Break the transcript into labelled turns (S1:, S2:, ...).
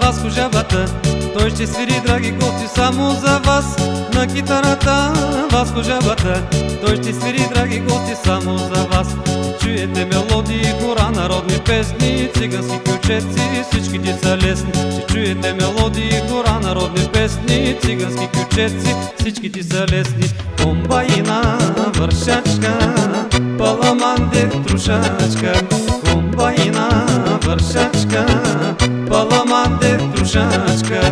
S1: Васко жабата, той ще свири, драги гости, само за вас. На китарата Васко жабата, той ще свири, драги гости, само за вас. Чуете мелодии, хора, народни песни, цигански кючеци, всичките са лесни. Ще чуете мелодии, хора, народни песни, цигански кючеци, всичките са лесни. Комбайна вършачка, паламанде трушачка. Комбайна вършачка, паламанде трушачка.